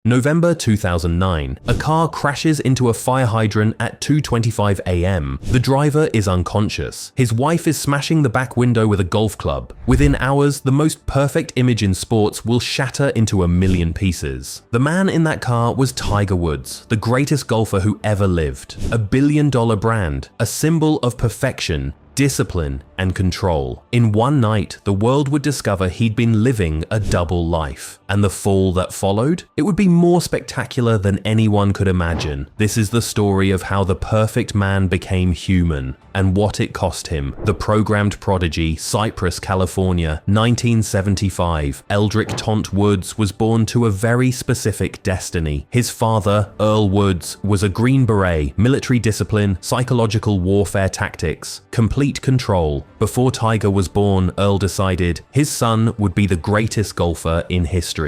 November 2009. A car crashes into a fire hydrant at 2:25 a.m. The driver is unconscious. His wife is smashing the back window with a golf club. Within hours, the most perfect image in sports will shatter into a million pieces. The man in that car was Tiger Woods, the greatest golfer who ever lived. A billion-dollar brand, a symbol of perfection, discipline, and control. In one night, the world would discover he'd been living a double life. And the fall that followed? It would be more spectacular than anyone could imagine. This is the story of how the perfect man became human, and what it cost him. The programmed prodigy, Cypress, California, 1975. Eldrick Taunt Woods was born to a very specific destiny. His father, Earl Woods, was a Green Beret, military discipline, psychological warfare tactics, complete control. Before Tiger was born, Earl decided his son would be the greatest golfer in history.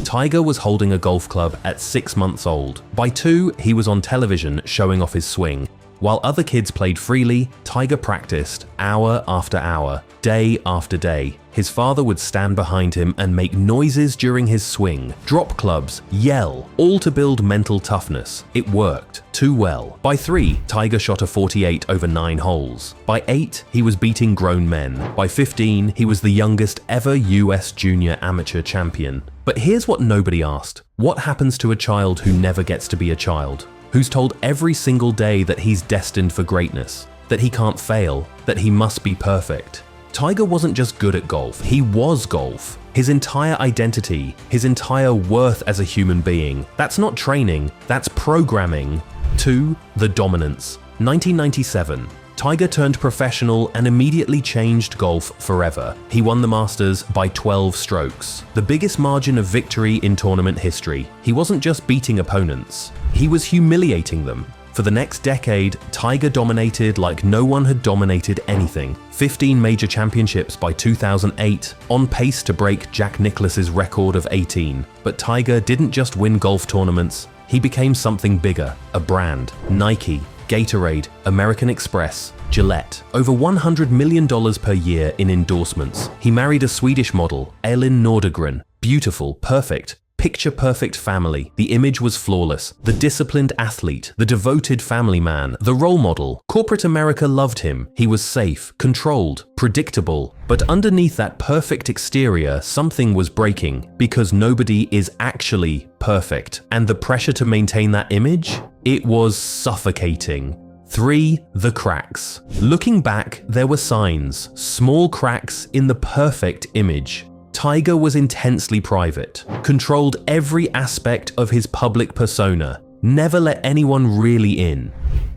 Tiger was holding a golf club at 6 months old. By 2, he was on television showing off his swing. While other kids played freely, Tiger practiced hour after hour, day after day. His father would stand behind him and make noises during his swing, drop clubs, yell, all to build mental toughness. It worked too well. By 3, Tiger shot a 48 over 9 holes. By 8, he was beating grown men. By 15, he was the youngest ever US junior amateur champion. But here's what nobody asked. What happens to a child who never gets to be a child? Who's told every single day that he's destined for greatness, that he can't fail, that he must be perfect? Tiger wasn't just good at golf, he was golf. His entire identity, his entire worth as a human being. That's not training, that's programming. 2. The dominance. 1997. Tiger turned professional and immediately changed golf forever. He won the Masters by 12 strokes, the biggest margin of victory in tournament history. He wasn't just beating opponents, he was humiliating them. For the next decade, Tiger dominated like no one had dominated anything. 15 major championships by 2008, on pace to break Jack Nicklaus's record of 18. But Tiger didn't just win golf tournaments, he became something bigger, a brand. Nike, Gatorade, American Express, Gillette. Over $100 million per year in endorsements. He married a Swedish model, Elin Nordegren. Beautiful, perfect, picture-perfect family. The image was flawless. The disciplined athlete, the devoted family man, the role model. Corporate America loved him. He was safe, controlled, predictable. But underneath that perfect exterior, something was breaking, because nobody is actually perfect. And the pressure to maintain that image? It was suffocating. 3. The cracks. Looking back, there were signs, small cracks in the perfect image. Tiger was intensely private, controlled every aspect of his public persona, never let anyone really in.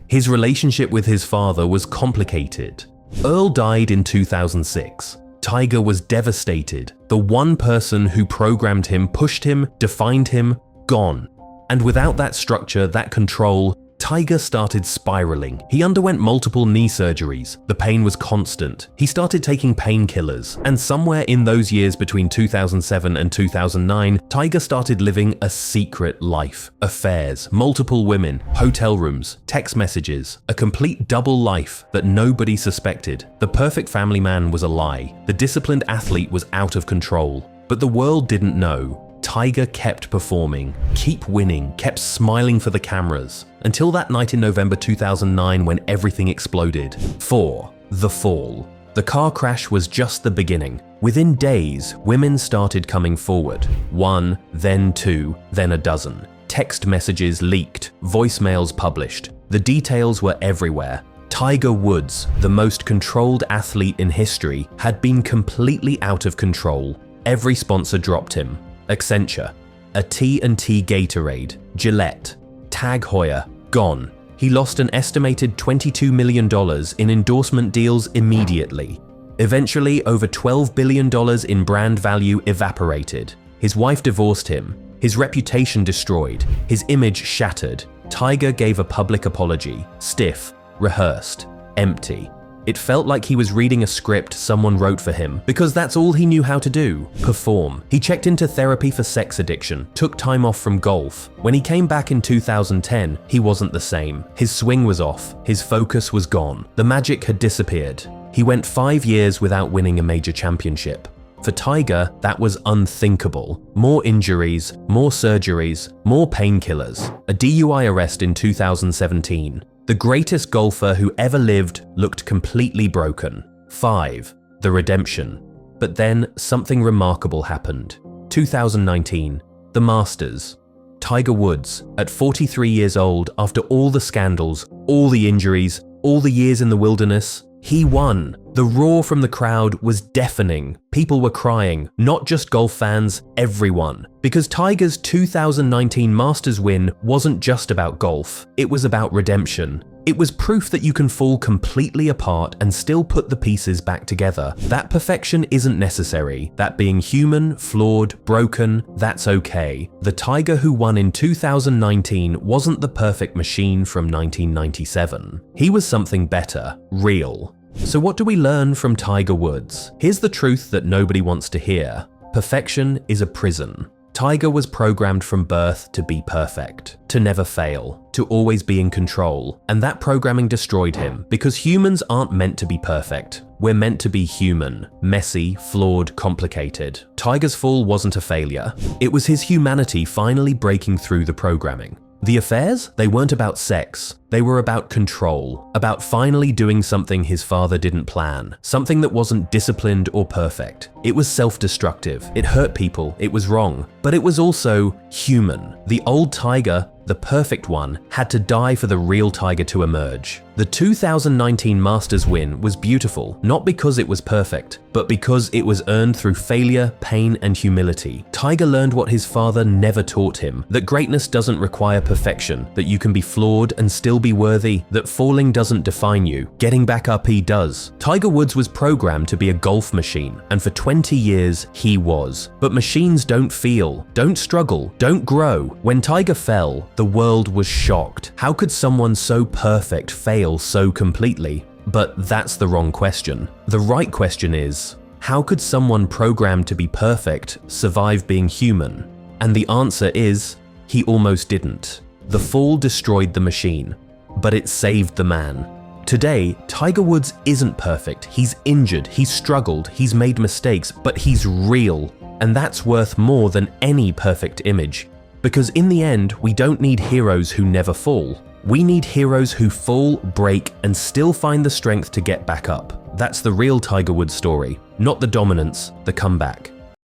His relationship with his father was complicated. Earl died in 2006. Tiger was devastated. The one person who programmed him, pushed him, defined him, gone. And without that structure, that control, Tiger started spiraling. He underwent multiple knee surgeries. The pain was constant. He started taking painkillers. And somewhere in those years between 2007 and 2009, Tiger started living a secret life. Affairs, multiple women, hotel rooms, text messages, a complete double life that nobody suspected. The perfect family man was a lie. The disciplined athlete was out of control. But the world didn't know. Tiger kept performing, kept winning, kept smiling for the cameras, until that night in November 2009 when everything exploded. 4. The fall. The car crash was just the beginning. Within days, women started coming forward. 1, then 2, then a dozen. Text messages leaked, voicemails published. The details were everywhere. Tiger Woods, the most controlled athlete in history, had been completely out of control. Every sponsor dropped him. Accenture, a T&T Gatorade, Gillette, Tag Heuer, gone. He lost an estimated $22 million in endorsement deals immediately. Eventually, over $12 billion in brand value evaporated. His wife divorced him, his reputation destroyed, his image shattered. Tiger gave a public apology, stiff, rehearsed, empty. It felt like he was reading a script someone wrote for him, because that's all he knew how to do, perform. He checked into therapy for sex addiction, took time off from golf. When he came back in 2010, he wasn't the same. His swing was off, his focus was gone. The magic had disappeared. He went 5 years without winning a major championship. For Tiger, that was unthinkable. More injuries, more surgeries, more painkillers. A DUI arrest in 2017. The greatest golfer who ever lived looked completely broken. 5. The redemption. But then something remarkable happened. 2019. The Masters. Tiger Woods, at 43 years old, after all the scandals, all the injuries, all the years in the wilderness, he won. The roar from the crowd was deafening. People were crying, not just golf fans, everyone. Because Tiger's 2019 Masters win wasn't just about golf, it was about redemption. It was proof that you can fall completely apart and still put the pieces back together. That perfection isn't necessary. That being human, flawed, broken, that's okay. The Tiger who won in 2019 wasn't the perfect machine from 1997. He was something better, real. So what do we learn from Tiger Woods? Here's the truth that nobody wants to hear. Perfection is a prison. Tiger was programmed from birth to be perfect, to never fail, to always be in control, and that programming destroyed him because humans aren't meant to be perfect. We're meant to be human, messy, flawed, complicated. Tiger's fall wasn't a failure. It was his humanity finally breaking through the programming. The affairs? They weren't about sex. They were about control, about finally doing something his father didn't plan, something that wasn't disciplined or perfect. It was self-destructive, it hurt people, it was wrong, but it was also human. The old Tiger, the perfect one, had to die for the real Tiger to emerge. The 2019 Masters win was beautiful, not because it was perfect, but because it was earned through failure, pain, and humility. Tiger learned what his father never taught him, that greatness doesn't require perfection, that you can be flawed and still be worthy, that falling doesn't define you, getting back up he does. Tiger Woods was programmed to be a golf machine, and for 20 years he was. But machines don't feel, don't struggle, don't grow. When Tiger fell, the world was shocked. How could someone so perfect fail so completely? But that's the wrong question. The right question is, how could someone programmed to be perfect survive being human? And the answer is, he almost didn't. The fall destroyed the machine, but it saved the man. Today, Tiger Woods isn't perfect. He's injured, he's struggled, he's made mistakes, but he's real. And that's worth more than any perfect image. Because in the end, we don't need heroes who never fall. We need heroes who fall, break, and still find the strength to get back up. That's the real Tiger Woods story, not the dominance, the comeback.